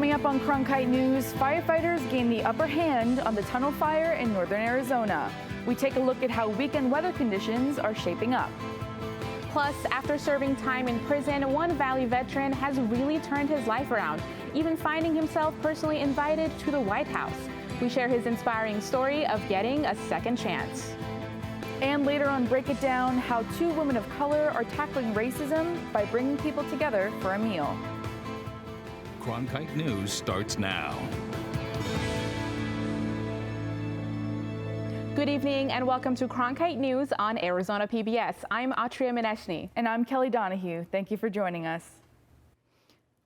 Coming up on Cronkite News, firefighters gain the upper hand on the tunnel fire in northern Arizona. We take a look at how weekend weather conditions are shaping up. Plus, after serving time in prison, one Valley veteran has really turned his life around, even finding himself personally invited to the White House. We share his inspiring story of getting a second chance. And later on, break it down how two women of color are tackling racism by bringing people together for a meal. Cronkite News starts now. Good evening and welcome to Cronkite News on Arizona PBS. I'm Atria Mineshny. And I'm Kelly Donahue. Thank you for joining us.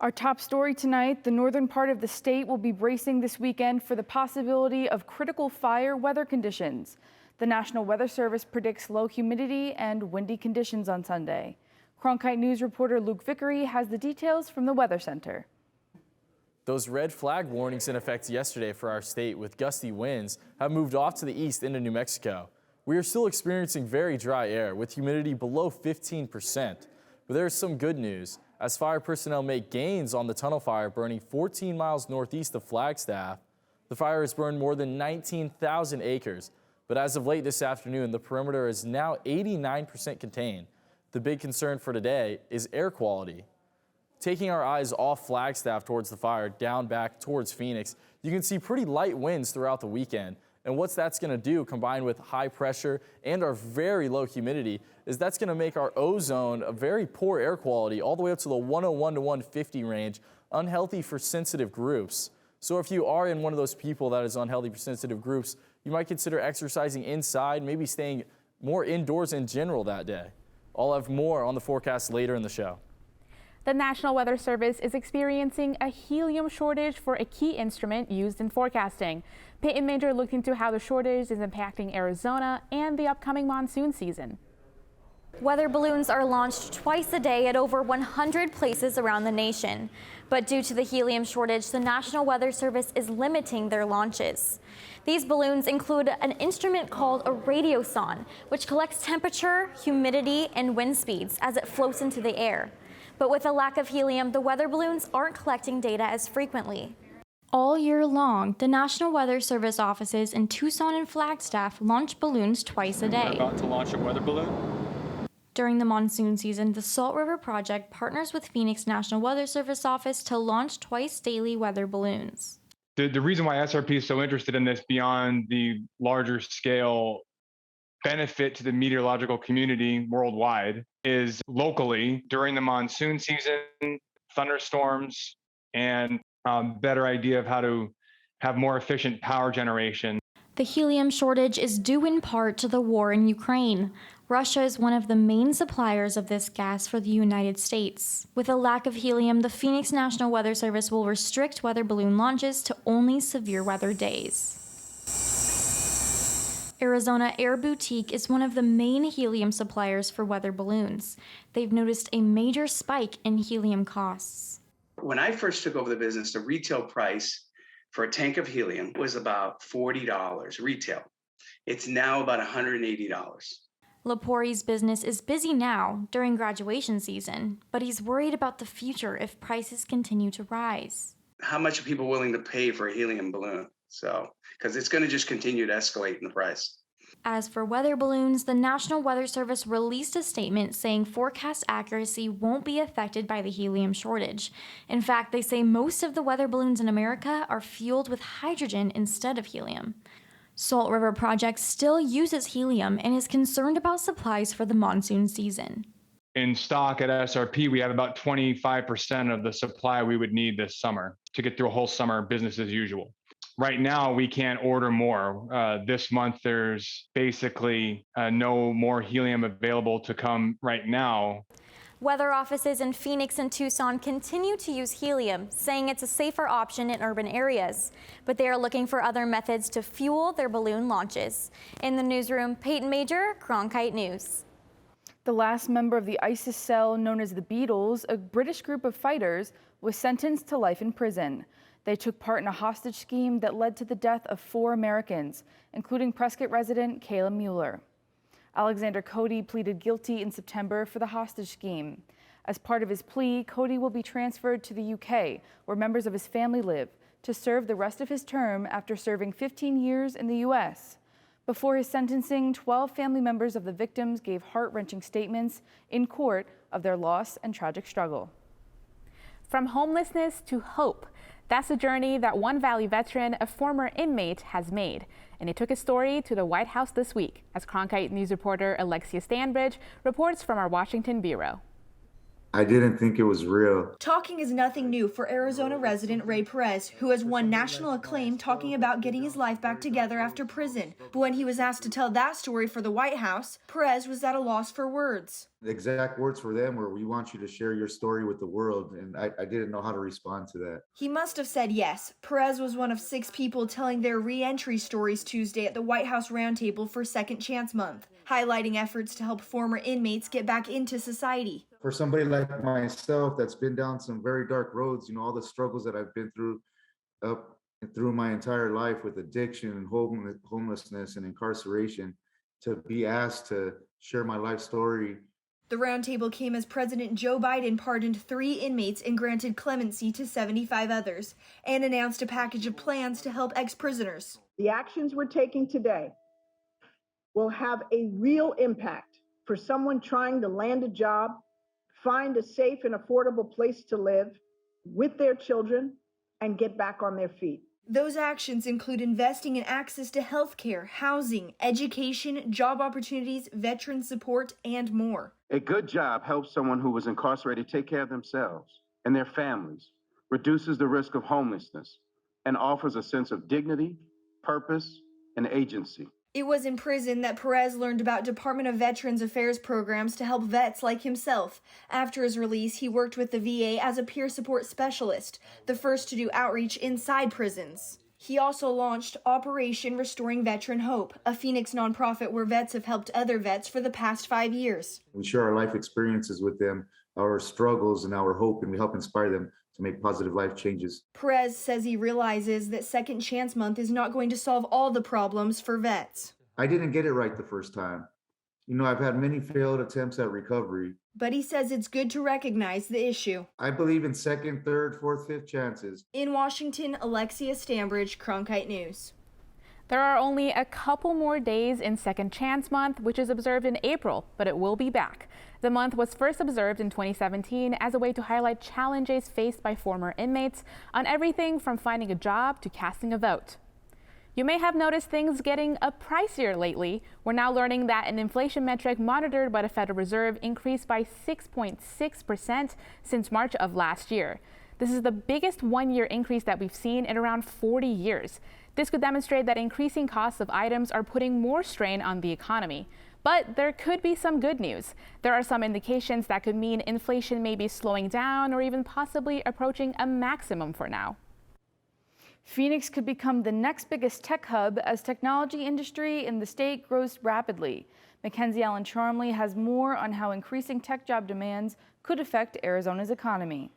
Our top story tonight, the northern part of the state will be bracing this weekend for the possibility of critical fire weather conditions. The National Weather Service predicts low humidity and windy conditions on Sunday. Cronkite News reporter Luke Vickery has the details from the Weather Center. Those red flag warnings in effect yesterday for our state with gusty winds have moved off to the east into New Mexico. We are still experiencing very dry air with humidity below 15%. But there is some good news as fire personnel make gains on the tunnel fire burning 14 miles northeast of Flagstaff. The fire has burned more than 19,000 acres. But as of late this afternoon, the perimeter is now 89% contained. The big concern for today is air quality. Taking our eyes off Flagstaff towards the fire, down back towards Phoenix, you can see pretty light winds throughout the weekend. And what that's going to do, combined with high pressure and our very low humidity, is that's going to make our ozone a very poor air quality all the way up to the 101 to 150 range, unhealthy for sensitive groups. So if you are in one of those people that is unhealthy for sensitive groups, you might consider exercising inside, maybe staying more indoors in general that day. I'll have more on the forecast later in the show. The National Weather Service is experiencing a helium shortage for a key instrument used in forecasting. Peyton Major looked into how the shortage is impacting Arizona and the upcoming monsoon season. Weather balloons are launched twice a day at over 100 places around the nation. But due to the helium shortage, the National Weather Service is limiting their launches. These balloons include an instrument called a radiosonde, which collects temperature, humidity, and wind speeds as it floats into the air. But with a lack of helium, the weather balloons aren't collecting data as frequently. All year long, the National Weather Service offices in Tucson and Flagstaff launch balloons twice a day. We're about to launch a weather balloon. During the monsoon season, the Salt River Project partners with Phoenix National Weather Service office to launch twice daily weather balloons. The reason why SRP is so interested in this beyond the larger scale benefit to the meteorological community worldwide is locally during the monsoon season, thunderstorms, and better idea of how to have more efficient power generation. The helium shortage is due in part to the war in Ukraine. Russia is one of the main suppliers of this gas for the United States. With a lack of helium, the Phoenix National Weather Service will restrict weather balloon launches to only severe weather days. Arizona Air Boutique is one of the main helium suppliers for weather balloons. They've noticed a major spike in helium costs. When I first took over the business, the retail price for a tank of helium was about $40 retail. It's now about $180. Lapori's business is busy now during graduation season, but he's worried about the future if prices continue to rise. How much are people willing to pay for a helium balloon? Because it's going to just continue to escalate in the price. As for weather balloons, the National Weather Service released a statement saying forecast accuracy won't be affected by the helium shortage. In fact, they say most of the weather balloons in America are fueled with hydrogen instead of helium. Salt River Project still uses helium and is concerned about supplies for the monsoon season. In stock at SRP, we have about 25% of the supply we would need this summer to get through a whole summer business as usual. Right now, we can't order more. This month, there's basically no more helium available to come right now. Weather offices in Phoenix and Tucson continue to use helium, saying it's a safer option in urban areas. But they are looking for other methods to fuel their balloon launches. In the newsroom, Peyton Major, Cronkite News. The last member of the ISIS cell known as the Beatles, a British group of fighters, was sentenced to life in prison. They took part in a hostage scheme that led to the death of 4 Americans, including Prescott resident Kayla Mueller. Alexander Cody pleaded guilty in September for the hostage scheme. As part of his plea, Cody will be transferred to the UK, where members of his family live, to serve the rest of his term after serving 15 years in the U.S. Before his sentencing, 12 family members of the victims gave heart-wrenching statements in court of their loss and tragic struggle. From homelessness to hope. That's the journey that one Valley veteran, a former inmate, has made. And it took his story to the White House this week, as Cronkite News reporter Alexia Stanbridge reports from our Washington bureau. I didn't think it was real. Talking is nothing new for Arizona resident Ray Perez, who has won national acclaim talking about getting his life back together after prison. But when he was asked to tell that story for the White House, Perez was at a loss for words. The exact words for them were, "We want you to share your story with the world," and I didn't know how to respond to that. He must have said yes. Perez was one of 6 people telling their re-entry stories Tuesday at the White House Roundtable for Second Chance Month, highlighting efforts to help former inmates get back into society. For somebody like myself that's been down some very dark roads, all the struggles that I've been through up and through my entire life with addiction and homelessness and incarceration, to be asked to share my life story. The roundtable came as President Joe Biden pardoned 3 inmates and granted clemency to 75 others, and announced a package of plans to help ex-prisoners. The actions we're taking today will have a real impact for someone trying to land a job, find a safe and affordable place to live with their children, and get back on their feet. Those actions include investing in access to health care, housing, education, job opportunities, veteran support, and more. A good job helps someone who was incarcerated take care of themselves and their families, reduces the risk of homelessness, and offers a sense of dignity, purpose, and agency. It was in prison that Perez learned about Department of Veterans Affairs programs to help vets like himself. After his release, he worked with the VA as a peer support specialist, the first to do outreach inside prisons. He also launched Operation Restoring Veteran Hope, a Phoenix nonprofit where vets have helped other vets for the past 5 years. We share our life experiences with them, our struggles and our hope, and we help inspire them to make positive life changes. Perez says he realizes that Second Chance Month is not going to solve all the problems for vets. I didn't get it right the first time. I've had many failed attempts at recovery. But he says it's good to recognize the issue. I believe in second, third, fourth, fifth chances. In Washington, Alexia Stanbridge, Cronkite News. There are only a couple more days in Second Chance Month, which is observed in April, but it will be back. The month was first observed in 2017 as a way to highlight challenges faced by former inmates on everything from finding a job to casting a vote. You may have noticed things getting pricier lately. We're now learning that an inflation metric monitored by the Federal Reserve increased by 6.6% since March of last year. This is the biggest one-year increase that we've seen in around 40 years. This could demonstrate that increasing costs of items are putting more strain on the economy. But there could be some good news. There are some indications that could mean inflation may be slowing down or even possibly approaching a maximum for now. Phoenix could become the next biggest tech hub as technology industry in the state grows rapidly. Mackenzie Allen Charmley has more on how increasing tech job demands could affect Arizona's economy.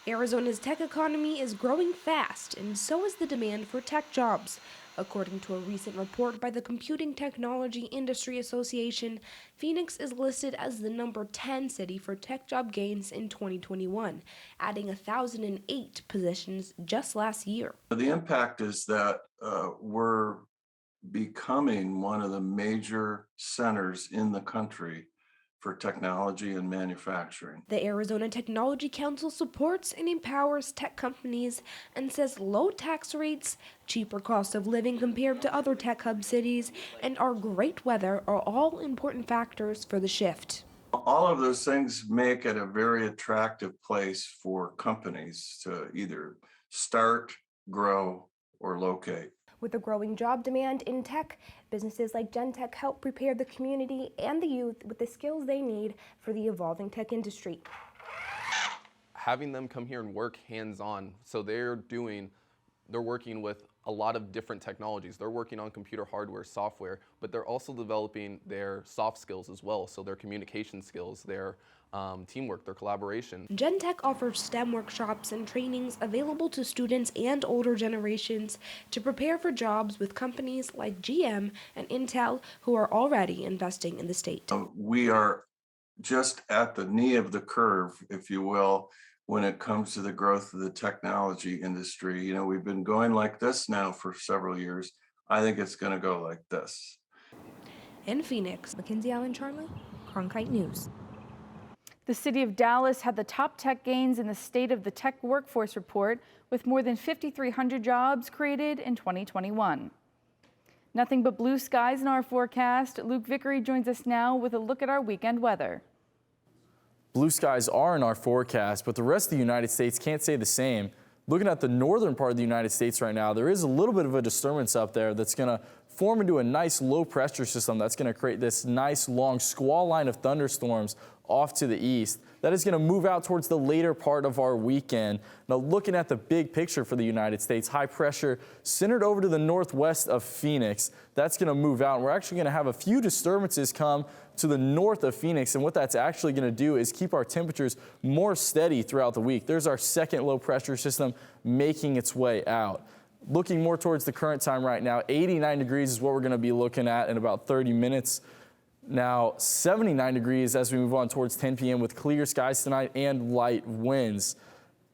Arizona's tech economy is growing fast, and so is the demand for tech jobs. According to a recent report by the Computing Technology Industry Association, Phoenix is listed as the number 10 city for tech job gains in 2021, adding 1,008 positions just last year. The impact is that we're becoming one of the major centers in the country for technology and manufacturing. The Arizona Technology Council supports and empowers tech companies and says low tax rates, cheaper cost of living compared to other tech hub cities, and our great weather are all important factors for the shift. All of those things make it a very attractive place for companies to either start, grow, or locate. With the growing job demand in tech, businesses like Gentech help prepare the community and the youth with the skills they need for the evolving tech industry. Having them come here and work hands-on, so they're working with a lot of different technologies. They're working on computer hardware, software, but they're also developing their soft skills as well, so their communication skills, their teamwork, their collaboration. Gentech offers STEM workshops and trainings available to students and older generations to prepare for jobs with companies like GM and Intel, who are already investing in the state. We are just at the knee of the curve, if you will, when it comes to the growth of the technology industry. You know, we've been going like this now for several years. I think it's going to go like this. In Phoenix, Mackenzie Allen Charlie, Cronkite News. The city of Dallas had the top tech gains in the State of the Tech Workforce Report, with more than 5,300 jobs created in 2021. Nothing but blue skies in our forecast. Luke Vickery joins us now with a look at our weekend weather. Blue skies are in our forecast, but the rest of the United States can't say the same. Looking at the northern part of the United States right now, there is a little bit of a disturbance up there that's going to form into a nice low pressure system that's going to create this nice long squall line of thunderstorms off to the east. That is going to move out towards the later part of our weekend. Now, looking at the big picture for the United States, high pressure centered over to the northwest of Phoenix. That's going to move out, and we're actually going to have a few disturbances come to the north of Phoenix, and what that's actually going to do is keep our temperatures more steady throughout the week. There's our second low pressure system making its way out. Looking more towards the current time right now, 89 degrees is what we're going to be looking at in about 30 minutes. Now, 79 degrees as we move on towards 10 p.m. with clear skies tonight and light winds.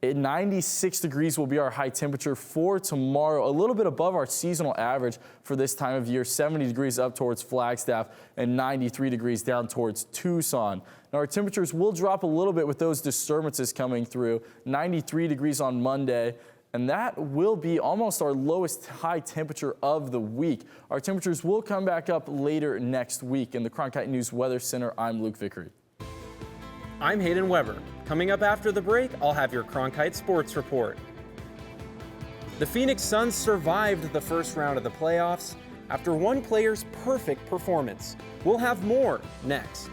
At 96 degrees will be our high temperature for tomorrow, a little bit above our seasonal average for this time of year, 70 degrees up towards Flagstaff and 93 degrees down towards Tucson. Now, our temperatures will drop a little bit with those disturbances coming through, 93 degrees on Monday, and that will be almost our lowest high temperature of the week. Our temperatures will come back up later next week. In the Cronkite News Weather Center, I'm Luke Vickery. I'm Hayden Weber. Coming up after the break, I'll have your Cronkite Sports Report. The Phoenix Suns survived the first round of the playoffs after one player's perfect performance. We'll have more next.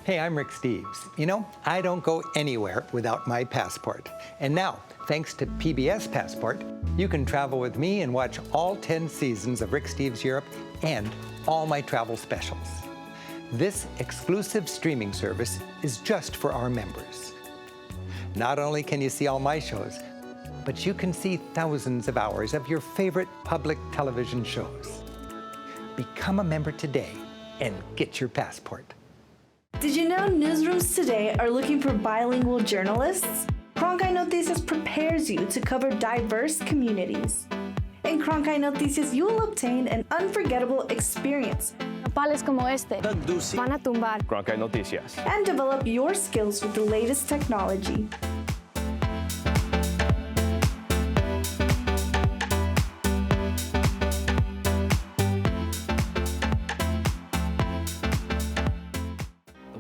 Hey, I'm Rick Steves. You know, I don't go anywhere without my passport. And now, thanks to PBS Passport, you can travel with me and watch all 10 seasons of Rick Steves Europe and all my travel specials. This exclusive streaming service is just for our members. Not only can you see all my shows, but you can see thousands of hours of your favorite public television shows. Become a member today and get your passport. Did you know newsrooms today are looking for bilingual journalists? Cronkite Noticias prepares you to cover diverse communities. In Cronkite Noticias, you will obtain an unforgettable experience. Nopales como este van a tumbar. Cronkite Noticias. And develop your skills with the latest technology.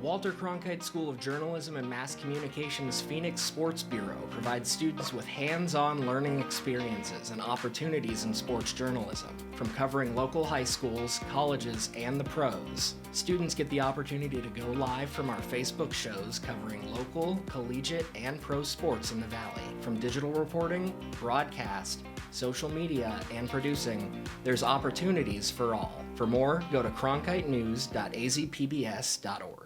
Walter Cronkite School of Journalism and Mass Communications Phoenix Sports Bureau provides students with hands-on learning experiences and opportunities in sports journalism. From covering local high schools, colleges, and the pros, students get the opportunity to go live from our Facebook shows covering local, collegiate, and pro sports in the Valley. From digital reporting, broadcast, social media, and producing, there's opportunities for all. For more, go to cronkitenews.azpbs.org.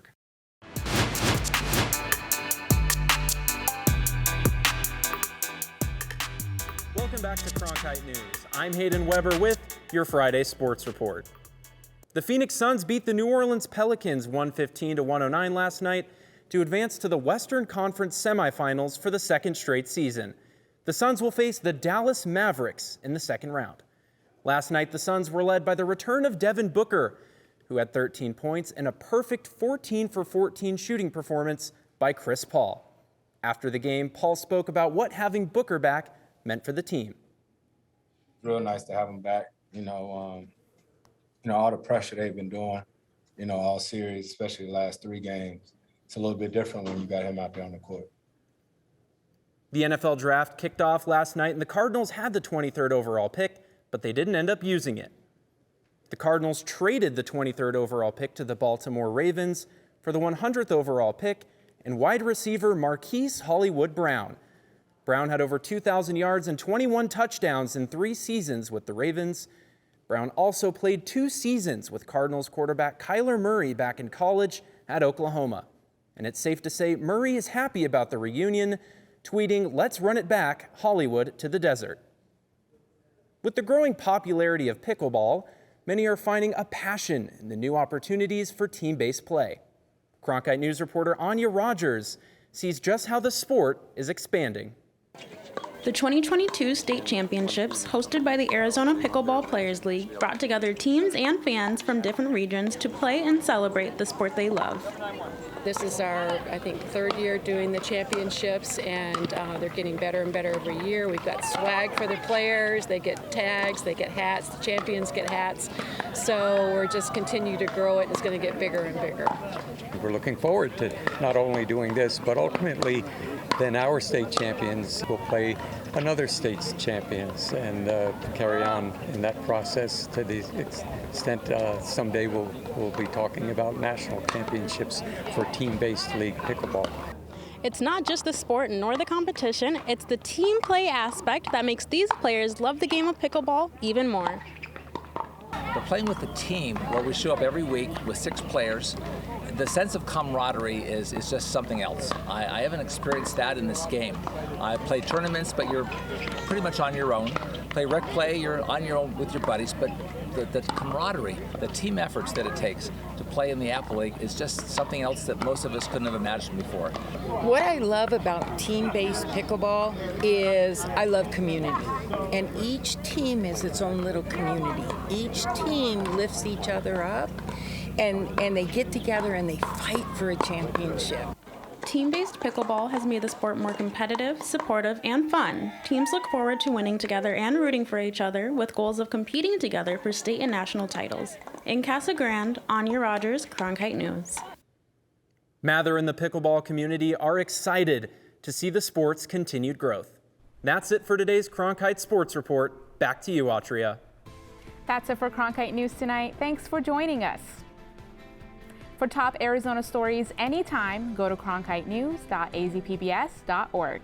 Welcome back to Cronkite News. I'm Hayden Weber with your Friday Sports Report. The Phoenix Suns beat the New Orleans Pelicans 115-109 last night to advance to the Western Conference semifinals for the second straight season. The Suns will face the Dallas Mavericks in the second round. Last night, the Suns were led by the return of Devin Booker, who had 13 points and a perfect 14 for 14 shooting performance by Chris Paul. After the game, Paul spoke about what having Booker back meant for the team. Real nice to have him back. All the pressure they've been doing, all series, especially the last 3 games. It's a little bit different when you got him out there on the court. The NFL draft kicked off last night, and the Cardinals had the 23rd overall pick, but they didn't end up using it. The Cardinals traded the 23rd overall pick to the Baltimore Ravens for the 100th overall pick and wide receiver Marquise Hollywood Brown. Brown had over 2,000 yards and 21 touchdowns in 3 seasons with the Ravens. Brown also played 2 seasons with Cardinals quarterback Kyler Murray back in college at Oklahoma. And it's safe to say Murray is happy about the reunion, tweeting, "Let's run it back, Hollywood to the desert." With the growing popularity of pickleball, many are finding a passion in the new opportunities for team-based play. Cronkite News reporter Anya Rogers sees just how the sport is expanding. The 2022 state championships, hosted by the Arizona Pickleball Players League, brought together teams and fans from different regions to play and celebrate the sport they love. This is our, I think, third year doing the championships, and they're getting better and better every year. We've got swag for the players. They get tags, they get hats, the champions get hats. So we're just continue to grow it, and it's going to get bigger and bigger. We're looking forward to not only doing this, but ultimately then our state champions will play another state's champions and carry on in that process to the extent someday we'll be talking about national championships for team-based league pickleball. It's not just the sport nor the competition, it's the team play aspect that makes these players love the game of pickleball even more. We're playing with a team where we show up every week with 6 players. The sense of camaraderie is just something else. I haven't experienced that in this game. I play tournaments, but you're pretty much on your own. Play rec play, you're on your own with your buddies, but the camaraderie, the team efforts that it takes to play in the Apple League is just something else that most of us couldn't have imagined before. What I love about team-based pickleball is I love community. And each team is its own little community. Each team lifts each other up, and they get together and they fight for a championship. Team-based pickleball has made the sport more competitive, supportive, and fun. Teams look forward to winning together and rooting for each other with goals of competing together for state and national titles. In Casa Grande, Anya Rogers, Cronkite News. Mather and the pickleball community are excited to see the sport's continued growth. That's it for today's Cronkite Sports Report. Back to you, Atria. That's it for Cronkite News tonight. Thanks for joining us. For top Arizona stories anytime, go to cronkitenews.azpbs.org.